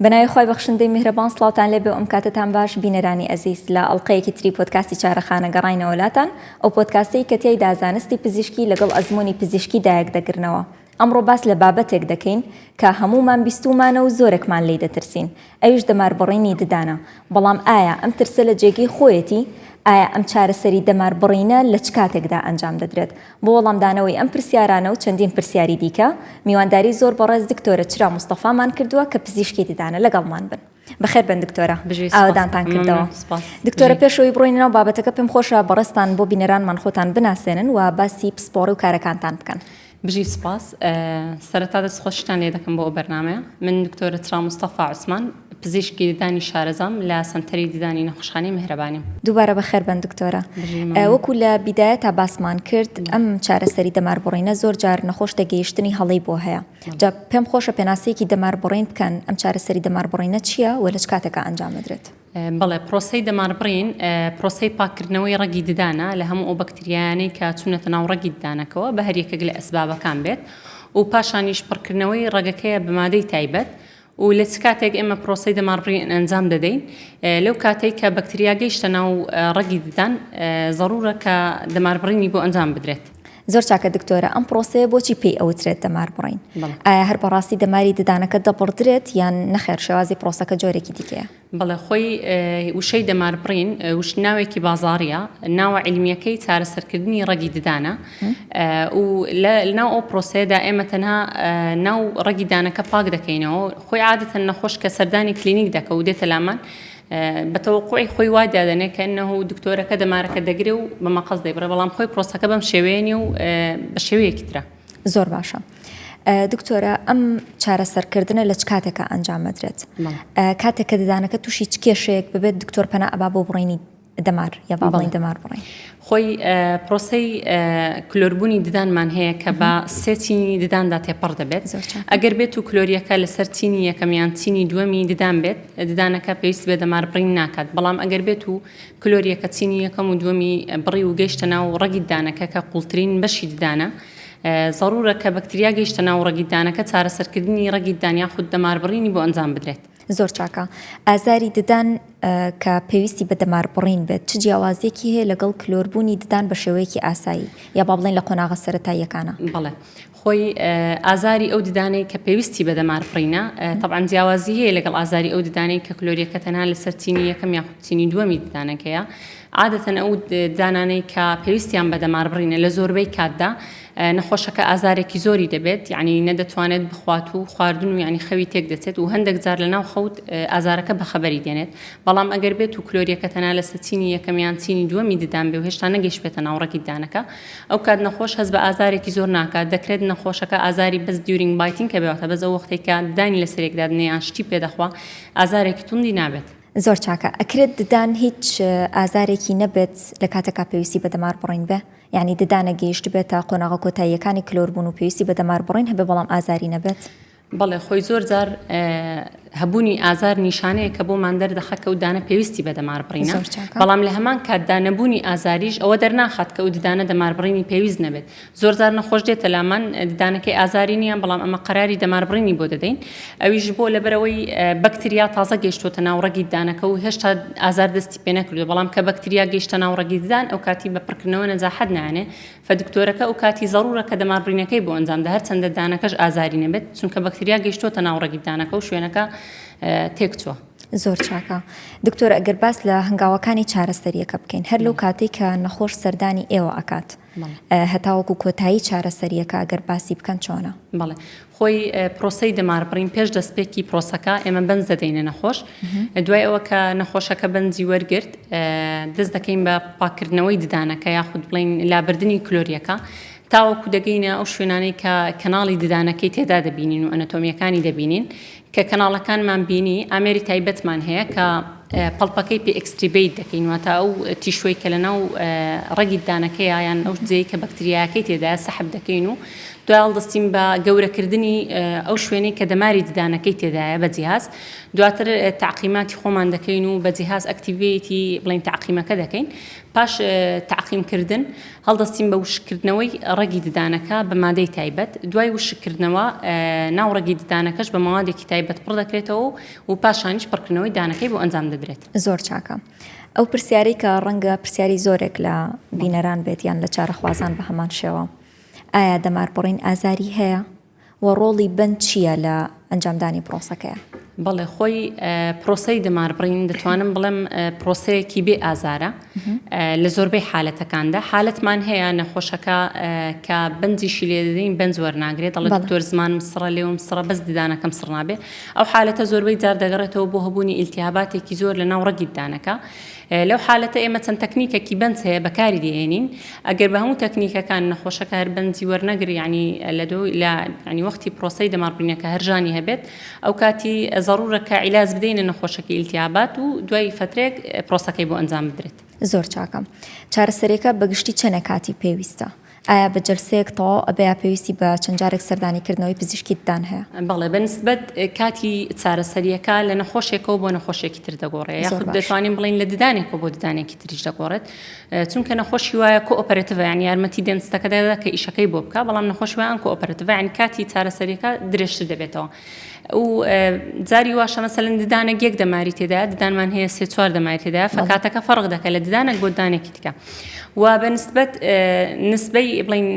بەناوی خۆی بەخشندەی میهرەبان سڵاوتان لێبێ و ئەم کاتتان باش بینەرانی ئەزیز لە ئەڵقەیەکی تری پۆدکاستی چارەخانە گەڕاینەوە وڵاتان ئەو پۆدکاستەی کە تێیدا زانستی پزیشکی لەگەڵ ئەزمموی پزیشکی دایەک دەگرنەوە. ئەمڕۆ باس لە بابەتێک دەکەین کە هەمومان بیستومانە و زۆرێکمان لێی دەترسین، ئەویش دەماربڕینی ددانە. بەڵام ئایا ئەم ترسە لە جێگەی خۆیەتی؟ ئایا ئەم چارەسەری دەماربڕینە لە چ کاتێکدا ئەنجام دەدرێت؟ بۆ وەڵامدانەوەی ئەم پرسیارانە و چەندین پرسیاری دیکە میوانداری زۆر بەڕێز دکتۆرە چرا مستەفامان کردووە کە پزیشکی ددانە لەگەڵمان بن. بەخێر بن دکتۆرە، ئاوادانتان کردەوە. دکتۆرە پێشەوەی بڕۆینەوە بابەتەکە پێم خۆشە بەڕێستان بۆ بینەرانمان خۆتان بناسێنن و باسی پسپۆڕی و کارەکانتان بکەن. بژی سپاس. سەرەتا دەست خۆشتان لێ دەکەم بۆ بەرنامەیە. من دکتۆرە چرا مستەفا عوسمان، پزیشکی ددانی شارەزام لە سەنتەری ددانی نەخۆشخانەی میهرەبانیم. دووبارە بەخێر بن دکتۆرە. وەکو لە بیدایەتە باسمان کرد ئەم چارەسەری دەماربڕینە زۆر جار نەخۆش دەگەیشتنی هەڵەی بۆ هەیە. جا پێم خۆشە پێناسەیەکی دەماربڕین بکەن ئەم چارەسەری دەماربڕینە چییە و لە چ کاتێکە ئەنجام دەدرێت؟ بەڵێ پرۆسەی دەماربڕین پرۆسەی پاکردنەوەی ڕەگی ددانە لە هەموو ئەو بەکتریانەی کە چوونەتە ناو ڕەگی ددانەکەوە بە هەر یەکێک لە ئەسبابەکان بێت و پاشانیش پڕکردنەوەی ڕەگەکەیە بمادەی تایبەت و لە چ کاتێک ئێمە پرۆسەی دەماربڕین ئەنجام دەدەین لەو کاتێک کە بەکتریا گەیشتە ناو ڕەگی ددان ضرورە کە دەماربڕینی بۆ ئەنجام بدرێت. زۆر چاکە دکتۆرە، ئەم پرۆسەیە بۆچی پێی ئەوترێت دەماربڕین؟ ئایا هەر بەڕاستی دەماری ددانەکە دەبڕدرێت یان نەخێر شێوازی پرۆسەکە جۆرێکی دیکەیە؟ بەڵێ خۆی وشەی دەماربڕین وش ناوێکی بازاڕیە، ناوە عیلمیەکەی چارەسەرکردنی ڕەگی ددانە و لە ناو ئەو پرۆسەیەدا ئێمە تەنها ناو ڕەگی ددانەکە پاک دەکەینەوە. خۆی عادەتەن نەخۆش کە سەردانی کلینیک دەکە و دێتە لامان بەتەوەقوعی خۆی وا دادەنێت کە ئەنەهو دکتۆرەکە دەمارەکە دەگرێ و بە مەقەس دەیبڕێ، بەڵام خۆی پرۆسەکە بەم شێوەیەنی و بە شێوەیەکی ترە. زۆر باشە. دکتۆرە ئەم چارەسەرکردنە لە چ کاتێکە ئەنجام دەدرێت؟ کاتێک کە ددانەکە تووشی چ کێشەیەک ببێت دکتۆر پەنا ئەبا بۆ بڕینی دەمار یا با بڵین دەمار بڕین؟ خۆی پرۆسەی کلۆربوونی ددانمان هەیە کە بە سێ چینی دداندا تێپەڕ دەبێت. ئەگەر بێت و کلۆریەکە لەسەر چینی یەکەم یان چینی دووەمی ددان بێت ددانەکە پێویست بێت دەماربڕین ناکات. بەڵام ئەگەر بێت و کلۆریەکە چینی یەکەم و دووەمی بڕی و گەیشتە ناو ڕەگی ددانەکە کە قوڵترین بەشی ددانە، ضرورە کە بەکتریا گەیشتە ناو ڕەگی ددانەکە چارەسەرکردنی ڕەگی ددان یاخود دەماربڕینی بۆ ئەنجام بدرێت. زۆر چاکە. ئازاری ددان کە پێویستی بە دەماربڕین بێت چ جیاوازیەکی هەیە لەگەڵ کلۆربوونی ددان بە شێوەیەکی ئاسایی یا با بڵین لە قۆناغە سەرەتاییەکانە؟ بەڵێ خۆی ئازاری ئەو ددانەی کە پێویستی بە دەماربڕینە طبعاً جیاوازی هەیە لەگەڵ ئازاری ئەو ددانەی کە کلۆریەکە تەنها لەسەر چینی یەکەم یاخود چینی دووەمی ددانەکەیە. عادەتەن ئەو ددانانەی کە پێویستیان بە دەماربڕینە لە زۆربەی کاتدا نەخۆشەکە ئازارێکی زۆری دەبێت، یعنی نەدەتوانێت بخوات و خواردن و یعنی خەوی تێک دەچێت و هەندێک جار لە ناو خەوت ئازارەکە بە خەبەری دێنێت. بەڵام ئەگەر بێت و کلۆریەکە تەنها لەسەر چینی یەکەم یان چینی دووەمی ددان بێ و هێشتا نەگەیشت بێتە ناو ڕەگی ددانەکە، ئەو کات نەخۆش هەست بە ئازارێکی زۆر ناکات. دەکرێت نەخۆشەکە ئازاری بەس دیورینگ بایتینگ کە بێتە بەس ئەو وەختێک کە ددانی لەسەرێکدا دنیان شتی پێدەخوا ئازارێکی توندی نابێت. زۆر چاکە. ئەکرێت ددان هیچ ئازارێکی نەبێت لە کاتێکا پێویستی بە دەماربڕین بێ؟ یعنی ددانە گەیشت بێتە قۆناغە کۆتاییەکانی کلۆربوون و پێویستی بە دەماربڕین هەبێ بەڵام ئازاری نەبێت؟ بەڵێ خۆی زۆر جار هەبوونی ئازار نیشانەیە کە بۆمان دەردەخەت کە ئەو ددانە پێویستی بە دەماربڕینە، بەڵام لە هەمان کاتدا نەبوونی ئازاریش ئەوە دەرناخات کە ئەو ددانە دەماربڕینی پێویست نەبێت. زۆر جار نەخۆش دێتە لامان ددانەکەی ئازاری نییە بەڵام ئەمە قەراری دەماربڕینی بۆ دەدەین، ئەویش بۆ لەبەرەوەی بەکتریا تازە گەیشتوتە ناو ڕەگی ددانەکە و هێشتا ئازار دەستی پێ نەکردو. بەڵام کە بەکتریا گەیشتە ناو ڕەگی ددان ئەو کاتی بە پڕکردنەوە نەجاحەت نانێ، فدکتۆرەکە ئەو کاتی ضرورە کە دەماربڕینەکەی بۆ ئەنجام دە هەرچەندە ددانەکەش ئازاری نەبێت چونکە بەکتریا گەیشتوتە ناو ڕەگی ددانەکە و شوێنەکە تێکچووە. زۆر چاکە. دکتۆر ئەگەر باس لە هەنگاوەکانی چارەسەریەکە بکەین هەر لەو کاتێک کە نەخۆش سەردانی ئێوە ئەکات هەتاوەکو کۆتایی چارەسەریەکە ئەگەر باسی بکەن چۆنە؟ بەڵێ خۆی پرۆسەی دەماربڕین پێش دەستپێکی پرۆسەکە ئێمە بەنج دەدەینە نەخۆش. دوای ئەوە کە نەخۆشەکە بەنجی وەرگرت دەست دەکەین بە پاکردنەوەی ددانەکە یاخود بڵین لابردنی کلۆریەکە تاوەکو دەگەینە ئەو شوێنانەی کە کەناڵی ددانەکەی تێدا دەبینین و ئەنەتۆمیەکانی دەبینین کە کەناڵەکانمان بینی ئامێری تایبەتمان هەیە کە پەڵپەکەی پێ ئەکستریبیت دەکەین واتە ئەو تیشوەی کە لەناو ڕەگی ددانەکەی یان ئەو جێی کە بەکتریاکەی تێدایە سەحب دەکەین و دوای هەڵدەستین بە گەورەکردنی ئەو شوێنەی کە دەماری ددانەکەی تێدایە بە جیهاز دواتر تعقیماتی خۆمان دەکەین و بە جیهاز ئەکتیڤیتی بڵین تعقیمەکە دەکەین پاش تعقیمکردن هەڵدەستین بە وشکردنەوەی ڕەگی ددانەکە بە مادەی تایبەت دوای وشکردنەوە ناو ڕەگی ددانەکەش بە ماوادێکی تایبەت پڕ دەکرێتەوە و پاشانیش پڕکردنەوەی دانەکەی بۆ ئەنجام دەدرێت. زۆر چاکە. ئەو پرسیارەی کە ڕەنگە پرسیاری زۆرێک لە بینەران بێت یان لە چارەخوازان بە هەمان شێوە ئایا دەماربڕین ئازاری هەیە و ڕۆڵی بند چییە لە ئەنجامدانی پرۆسەکەیە؟ بەڵێ خۆی پرۆسەی دەماربڕین دەتوانم بڵێم پرۆسەیەکی بێ ئازارە لە زۆربەی حالەتەکاندا حالەتمان هەیە نەخۆشەکە کە بەنجیشی لێ دەدەین بەنج وەرناگرێت دەڵێت دکتۆر زمان مسڕە لێوم سڕە بەس ددانەکەم سڕ نابێ ئەو حالەتە زۆربەی جار دەگەڕێتەوە بۆ هەبوونی ئیلتیهاباتێکی زۆر لە ناو ڕەگی ددانەکە لەو حالەتە ئێمە چەند تەکنیکێکی بەنج هەیە بەکاری دێنین ئەگەر بە هەموو تەکنیکەکان نەخۆشەکە هەر بەنجی وەرنەگری ینی لە ینی وەختی پرۆسەی دەماربڕینەکە هەرژانی هەبێت ئەو کاتی ضرورەکە عیلاج بدەینە نەخۆشەکە ئیلتیهابات و دوای فترێک پرۆسەکەی بۆ ئەنجام بدرێت. زۆر چاکەم. چارەسەرێکە بەگشتی چەنە کاتی پێویستە؟ ئایا بە جلسەیەک تەواو ئەبێ پێویستی بە چەند جارێک سەردانیکردنەوەی پزیشکی ددان هەیە؟ بەڵێ بەنسبەت کاتی چارەسەریەکە لە نەخۆشێکەوە بۆ نەخۆشێکی تر دەگۆڕێت یاخود دەتوانین بڵین لە ددانێکەوە بۆ ددانێکی تریش دەگۆڕێت چونکە نەخۆشی وایە کۆئۆپەراتیڤە یعنی یارمەتی دێنستەکە دەدا کە ئیشەکەی بۆ بکە بەڵام نەخۆشی وایە کۆئۆپەراتیڤە یعنی کاتی چارەسەریەکە درێژتر دەبێتەوە و جاری واشە مەسەلەن ددانێک یەک دەماری تێدایە ددانمان هەیە 3-4 دەماری تێدایە فەکاتەکە فەرق دەکات لە ددانێک بۆ ددانێکی تکە و بەنسبەت نسبەی بڵین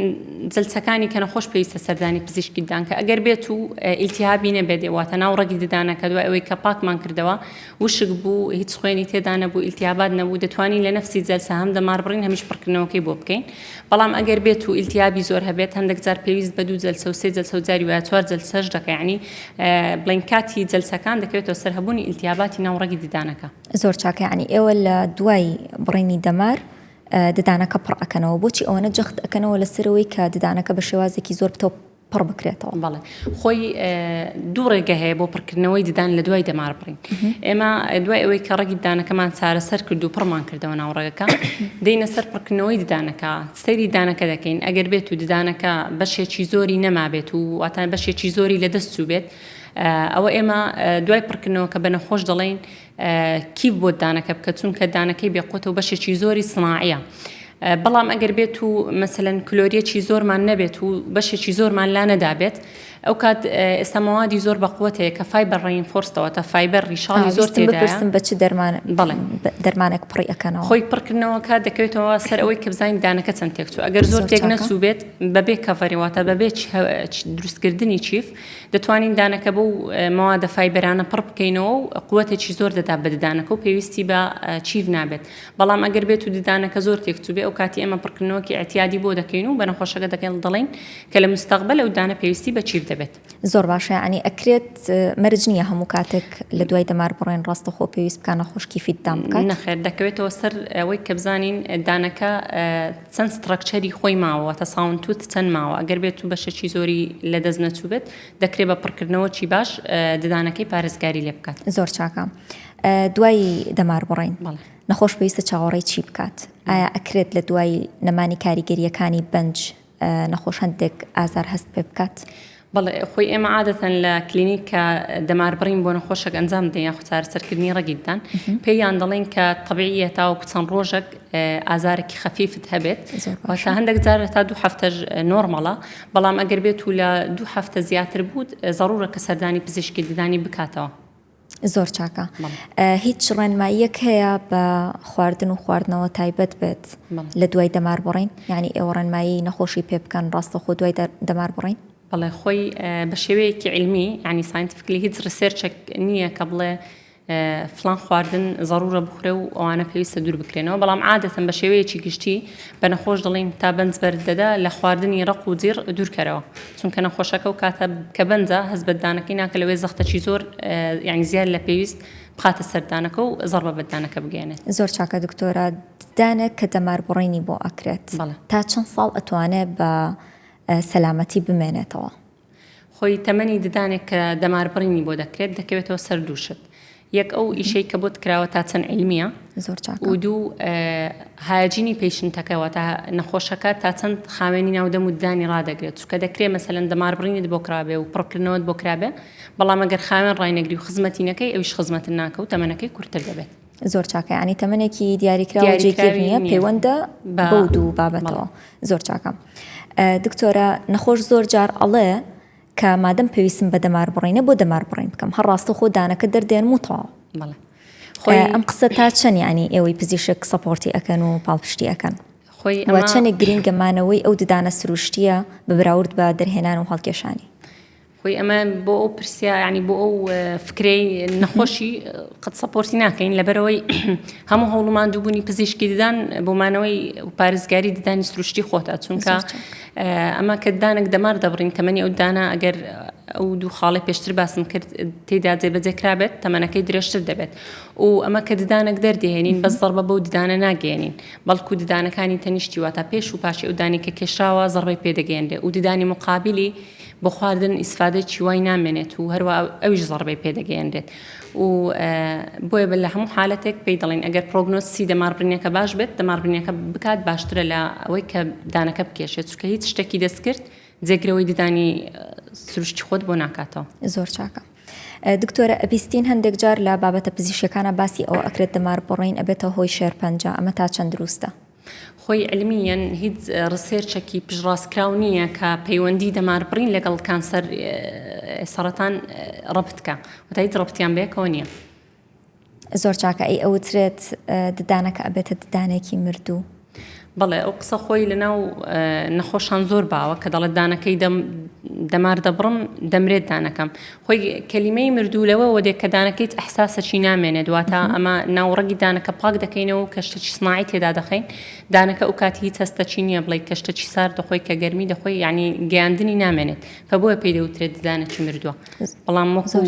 جلسەکانی کە نەخۆش پێویستە سەردانی پزیشکی ددان کە ئەگەر بێت و ئیلتیهابی نەبێت واتە ناو ڕەگی ددانەکە دوای ئەوەی کە پاکمان کردەوە وشک بوو هیچ خوێنی تێدا نەبوو ئیلتیهابات نەبوو دەتوانین لە نەفسی جلسە هەم دەماربڕین هەمیش پڕکردنەوەکەی بۆ بکەین بەڵام ئەگەر بێت و ئیلتیهابی زۆر هەبێت هەندێک جار پێویست بە 2 جلسە و 3 جلسە و جاری وایە 4 جلسەش دەکە یعنی بڵین کاتی جلسەکان دەکەوێتەوە سەرهەبوونی ئیلتیهاباتی ناو ڕەگی ددانەکە. زۆر چاکە یعنی ئێوە لە دوای بڕینی دەمار ددانەکە پڕ ئەکەنەوە بۆچی ئەوەنە جەخت ئەکەنەوە لەسەرەوەی کە ددانەکە بە شێوازێکی زۆر بتەوە پڕ بکرێتەوە؟ بەڵێ خۆی دوو ڕێگە هەیە بۆ پڕکردنەوەی ددان لە دوای دەماربڕین ئێمە دوای ئەوەی کە ڕەگی ددانەکەمان چارەسەر کرد و پڕمان کردەوە ناو ڕێگەکە دێینە سەر پڕکردنەوەی ددانەکە سەیری ددانەکە دەکەین ئەگەر بێت و ددانەکە بەشێکی زۆری نەمابێت و واتان بەشێکی زۆری لەدەست چوو بێت ئەوە ئێمە دوای پڕکردنەوەکە بە نەخۆش دەڵێن کیف بۆ ددانەکە بکە چونکە ددانەکەی بێقوتەوە بەشێکی زۆری سناعیە بەڵام ئەگەر بێت و مەسەلەن کلۆریەکی زۆرمان نەبێت و بەشێکی زۆرمان لا نەدابێت ئەو کات ئێستا مەوادی زۆر بەقوت هەیە کە فایبەر ڕینفۆرسەوە تا فایبەر ڕیشاڵی زۆر تێدایە بە چ دەرمانێک پڕی ئەکەنەوە خۆی پڕکردنەوەکە دەکەوێتەوە سەر ئەوەی کە بزانین دانەکە چەند تێک چوو ئەگەر زۆر تێک نەچوو بێت بەبێ کەڤەری واتە بەبێ دروستکردنی چیف دەتوانین دانەکە بۆ مەوادە فایبەرانە پڕ بکەینەوە و قووەتێکی زۆر دەدا بە ددانەکە و پێویستی بە چیف نابێت بەڵام ئەگەر بێت و ددانەکە زۆر تێک چوو بێ ئەو کاتی ئێمە پڕکردنەوەکی احتیاجی بۆ دەکەین و بە نەخۆشەکە دەڵێن کە لە مستەقبل ئەو دانە پێویستی بە چیف دەبێت. زۆر باشە ینی ئەکرێت مەرج نییە هەموو کاتێک لە دوای دەماربڕێن ڕاستەخۆ پێویست بکانە خۆشکی دام بکات نەخێر دەکەوێتەوە سەر ئەوەی کە بزانین دانەکە چەند ستراکچەری خۆی ماوە تا ساونتوت چەند ماوە ئەگەر بێت و بەشێکی زۆری لە دەست نەچوو بێت دەکرێت بە پڕکردنەوەکی باش ددانەکەی پارێزگاری لێ بکات. زۆر چاکە. دوای دەماربڕین نەخۆش پێویستە چاوەڕێی چی بکات؟ ئایا ئەکرێت لە دوای نەمانی کاریگەریەکانی بەنج نەخۆش هەندێک ئازار هەست پێ بکات؟ بەڵێ خۆی ئێمە عادەتەن لە کلینیکە دەماربڕین بۆ نەخۆشێک ئەنجام دەین یاخود چارەسەرکردنی ڕەگیدان پێیان دەڵێن کە طبیعیە تاوەکو چەند ڕۆژێک ئازارێکی خەفیفت هەبێت واتە هەندێک جار تا 2 هەفتەش نۆرمەڵە بەڵام ئەگەر بێت و لە 2 هەفتە زیاتر بوو ضرورە کە سەردانی پزیشکی ددانی بکاتەوە. زۆر چاکە. هیچ ڕێنماییەک هەیە بە خواردن و خواردنەوە تایبەت بێت لە دوای دەماربڕین یعنی ئێوە ڕێنمایی نەخۆشی پێ بکەن ڕاستەخۆ دوای دەماربڕین؟ بەڵێ خۆی بە شێوەیەکی علمی ینی ساینتیفیکلی هیچ ریسێرچێک نییە کە بڵێ فلان خواردن ضرورە بخورێ و ئەوانە پێویستە دوور بکرێنەوە بەڵام عادەتەن بە شێوەیەکی گشتی بە نەخۆش دەڵێن تا بەنج بەردەدا لە خواردنی ڕق و جیر دوورکەرەوە چونکە نەخۆشەکە و کاتە کە بەنجە هەست بەدانەکەی ناکە لەوێ زەختەکی زۆر یعنی زیاد لە پێویست بخاتە سەردانەکە و زەڕبە بەدانەکە بگەێنێت. زۆر چاکە دکتۆرە دانێک کە دەماربڕینی بۆ ئەکرێت تا چەند ساڵ ئەتوانێت بە سەلامەتی بمێنێتەوە؟ خۆی تەمەنی ددانێک کە دەماربڕینی بۆ دەکرێت دەکەوێتەوە سەر دووشت یەک ئەو ئیشەی کە بۆت کراوە تا چەند علمیە زۆر چاکە. و دوو هاجینی پێشنتەکەەوە تا نەخۆشەکە تا چەند خاوێنی ناودەم و دانی ڕدەگرێت چکە دەکرێت مەسەلەن دەماربڕینت بۆ کرابێ و پڕکردنەوەت بۆ کرابێ بەڵام ئەگەر خاوێن ڕاینەگری و خزمەتینەکەی ئەویش خزمەت ناکە و تەمەنەکەی کورتتر دەبێت. زۆر چاکە ینی تەمەنێکی دیاریکراوە جێگیر نییە پەیوەندە بەو دوو بابەتەوە. زۆر چاکە. دکتۆرە نەخۆش زۆر جار ئەڵێ کە مادەم پێویستم بە دەمار بڕینە بۆ دەمار بڕین بکەم هەر ڕاستە خۆ دانەکە دەردێن وتەوە. ئەم قسە تا چەند ینی ئێوەی پزیشک سەپۆرتی ئەەکەن و پاڵپشتی ئەەکەن وە چەندێک گرینگەمانەوەی ئەو ددانە سروشتیە بەبراورد بە دەرهێنان و هەڵکێشانی. خۆی ئەمە بۆ ئەو پرسیە ینی بۆ ئەو فکرەی نەخۆشی قەت سەپۆرتی ناکەین لەبەرەوەی هەموو هەوڵمان دووبوونی پزیشکی ددان بۆمانەوەی پارێزگاری ددانی سروشتی خۆتە چونکە ئەمە کە دانێک دەمار دەبڕین تەمەنی ئەو دانا ئەگەر ئەو دوو خاڵی پێشتر باسم کرد تێدا جێبەجێکرابێت تەمەنەکەی درێژتر دەبێت و ئەمە کە ددانێک دەردێنین بەس زەربە بەو ددانە ناگەێنین بەڵکو ددانەکانی تەنیشتی واتە پێش و پاشی ئەو دانی کە کێشراوە زەربەی پێدەگەێنرێ و ددانی مقابلی بۆ خواردن ئیسفادە چیوای نامێنێت و هەروە ئەویش زەربەی پێدەگەێنرێت و بۆیە بە لە هەموو حالەتێک پێی دەڵێن ئەگەر پرۆگنۆسی دەماربرینەکە باش بێت دەماربرینەکە بکات باشترە لە ئەوەی کە دانەکە بکێشێت چونکە هیچ شتێکی دەست کرد جێگرەوەی ددانی سروشتی خۆت بۆ ناکاتەوە. زۆر چاکە. دکتۆرە ئەبیستین هەندێک جار لە بابەتە پزیشکەکانە باسی ئەو ئەکرێت دەمار بڕین ئەبێتە هۆی شێرپەنجە ئەمە تا چەند دروستە؟ خۆی علمیەن هیچ ڕسێرچێکی پژڕاستکراو نییە کە پەیوەندی دەماربڕین لەگەڵ کانسەر سەرەتان ڕەبتکە وتا هیچ ڕەبتیان بەیەکەوە نییە. زۆر چاکە ئەی ئەوترێت ددانەکە ئەبێتە ددانێکی مردوو. بەڵێ ئەو قسە خۆی لەناو نەخۆشان زۆر باوە کە دەڵێت دانەکەی دەمار دەبڕم دەمرێت دانەکەم خۆی کەلیمەی مردوولەوە وەدێک کە دانەکەیت ئەحساسەکی نامێنێت دواتە ئەمە ناوڕەگی دانەکە پاک دەکەینەوە و کەشتەی سناعی تێدا دەخەین دانەکە ئەو کاتی هیچ هەستەچی نییە بڵێ کەشتەی سار دەخۆی کە گەرمی دەخۆی یعنی گەیاندنی نامێنێت کە بۆیە پێی دەوترێت دانەکی مردووە بەڵام وەکو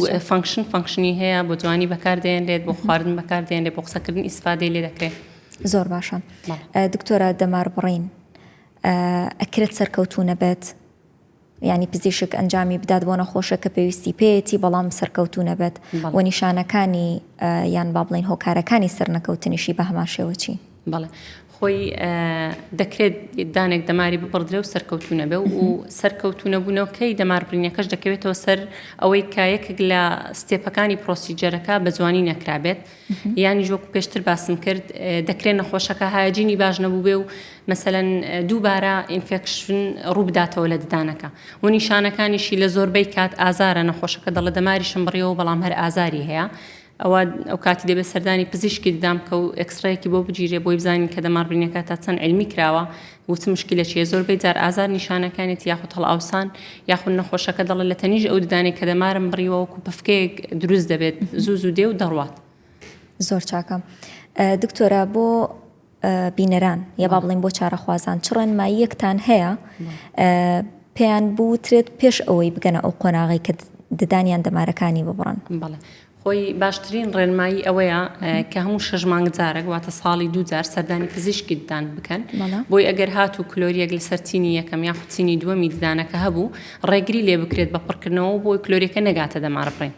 فانکشنی هەیە بۆ جوانی بەکاردێنرێت بۆ خواردن بەکاردێنرێت بۆ قسەکردن ئیسفادەی لێ دەکرێت. زۆر باشە. دکتۆرە دەمار بڕین ئەکرێت سەرکەوتوو نەبێت ینی پزیشک ئەنجامی بدات بۆ نەخۆشە کە پێویستی پێیەتی بەڵام سەرکەوتوو نەبێت و نیشانەکانی یان با بڵین هۆکارەکانی سەرنەکەوتنیشی بە هەمان شێوەچی؟ بەڵێ خۆی دەکرێت دانێک دەماری بپڕدرێ و سەرکەوتوو نەبێ و سەرکەوتوو نەبوونەوەکەی دەماربرینەکەش دەکەوێتەوە سەر ئەوەی کایەکێک لە ستێپەکانی پرۆسیجەرەکە بە جوانی نەکرابێت یانی ژۆک پێشتر باسم کرد دەکرێت نەخۆشەکە هاجینی باش نەبوو بێ و مەسەلەن دووبارە ئینفێکشن ڕوو بداتەوە لە ددانەکە و نیشانەکانیشی لە زۆربەی کات ئازارە نەخۆشەکە دەڵێ دەماریشم بڕێەوە بەڵام هەر ئازاری هەیە ئەوە ئەو کاتی دەبێت سەردانی پزیشکی ددام کە و ئەکسرایەکی بۆ بگیرێ بۆی بزانین کە دەماربرینەکە تا چەند علمی کراوە و چ مشکلە چیە زۆربەی جار ئازار نیشانەکانێت یاخود هەڵئاوسان یاخود نەخۆشەکە دەڵێ لە تەنیژ ئەو ددانێک کە دەمارم بڕیوە وەکو پفکەیەک دروست دەبێت زوو دێ و دەڕوات. زۆر چاکە. دکتۆرە بۆ بینەران یا با بڵین بۆ چارەخوازان چ ڕێنماییەکتان هەیە پێیان بوترێت پێش ئەوەی بگەنە ئەو قۆناغی کە ددانیان دەمارەکانی ببڕن؟ بەڵێ خۆی باشترین ڕێنمایی ئەوەیە کە هەموو 6 مانگ جارێک واتە ساڵی 2 جار سەردانی پزیشکی ددان بکەن بۆی ئەگەر هات و کلۆریەک لە سەرچینی یەکەم یا خوچینی دووەمی ددانەکە هەبوو ڕێگری لێ بکرێت بە پڕکردنەوە بۆی کلۆریەکە نەگاتە دەماربڕین.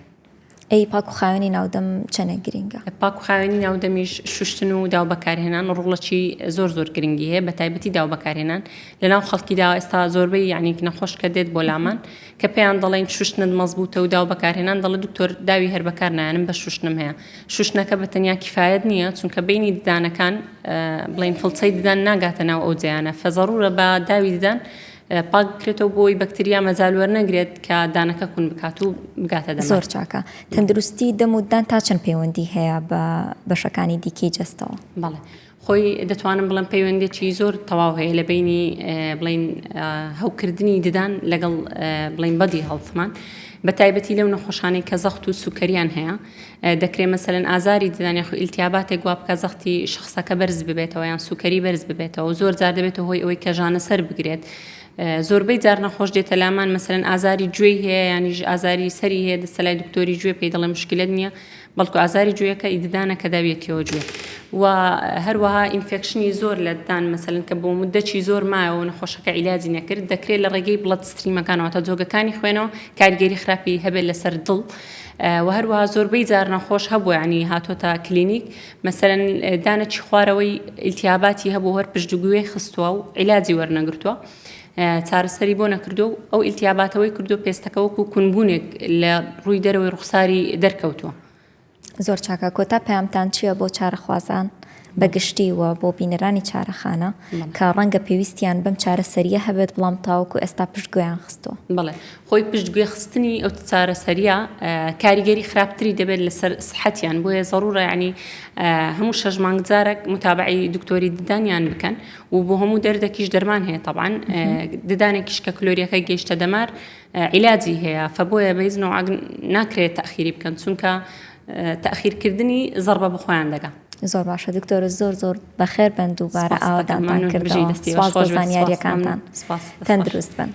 ئەی پاک و خاوێنی ناودەم چەندێک گرینگە؟ پاک و خاوێنی ناودەمیش شوشتن و داو بەکارهێنان ڕوڵەکی زۆر گرنگی هەیە بە تایبەتی داو بەکارهێنان لەناو خەڵکیدا ئێستا زۆربەی یعنی نەخۆش کە دێت بۆ لامان کە پێیان دەڵێن شوشتنت مەزبووتە و داو بەکارهێنان دەڵێ دکتۆر داوی هەر بەکار نایەنم بە شوشتنم هەیە شوشتنەکە بە تەنیا کیفایەت نییە چونکە بینی ددانەکان بڵین فڵچەی ددان ناگاتە ناو ئەو جیانە فەزەڕورە بە داوی ددان پاک بکرێتەوە بۆی بەکتریا مەزالوەر نەگرێت کە دانەکە کون بکات و بگاتە دەمار. زۆر چاکە. تەندروستی دەم و ددان تا چەند پەیوەندی هەیە بە بەشەکانی دیکەی جەستەوە؟ بەڵێ خۆی دەتوانم بڵم پەیوەندێکی زۆر تەواو هەیە لە بینی بڵین هەوکردنی ددان لەگەڵ بڵین بەدی هەڵفمان بە تایبەتی لەو نەخۆشانەی کە زەخت و سوکەریان هەیە دەکرێت مەسەلەن ئازاری ددان یاخو ئیلتیاباتێک وا بکە زەختی شخصەکە بەرز ببێتەوە یان سوکەری بەرز ببێتەوە زۆر جار دەبێتەوە هۆی ئەوەی کە ژانە سەر بگرێت زۆربەی جار نەخۆش دێتە لامان مەسەلەن ئازاری گوێی هەیە یانیش ئازاری سەری هەیە دەستە لای دکتۆری گوێ پێی دەڵێ مشکلت نییە بەڵکو ئازاری گوێەکە ئیددانە کە داویەتەوە گوێ و هەروەها ئینفێکشنی زۆر لە ددان مەسەلەن کە بۆ مدەی زۆر مایەوە نەخۆشەکە عیلاجی نەکرد دەکرێت لە ڕێگەی بڵەت ستریمەکانەوە تا جۆگەکانی خوێنەوە کاریگەری خراپی هەبێت لەسەر دڵ و هەروەها زۆربەی جار نەخۆش هەبوو ینی هاتۆتە کلینیک مەسەلەن دانەچی خوارەوەی ئیلتیاباتی هەبوو هەر پشتگوێ خستووە و عیلاجی وەرنەگرتووە چارەسەری بۆ نەکردو ئەو ئیلتیاباتەوەی کردو پێستەکەوەکو کونبوونێک لە ڕووی دەرەوەی ڕوخساری دەرکەوتووە. زۆر چاکە کۆتا پەیامتان چییە بۆ چارەخوازان بەگشتیوە بۆ بینەرانی چارەخانە کە ڕەنگە پێویستیان بەم چارەسەریە هەبێت بەڵام تاوەکو ئێستا پشتگوێیان خستووە؟ بڵێ خۆی پشتگوێ خستنی ئەو چارەسەریە کاریگەری خراپتری دەبێت لەسەر سحەتیان بۆیە ضرورە ینی هەموو 6 مانگ جارێک متابعی دکتۆری ددانیان بکەن و بۆ هەموو دەردێکیش دەرمان هەیە طبعاً ددانێکیش کە کلۆریەکە گەیشتە دەمار عیلاجی هەیە فبۆیە بەیزنەوە ناکرێت تەخیری بکەن چونکە تأخیرکردنی ضربە بخۆیان دەگا. زۆر باشە دکتۆر زۆر بەخێر بن دووبارە ئاوادانتان کردەوە سپاس بۆ زانیاریەکانتان تەندروست بن.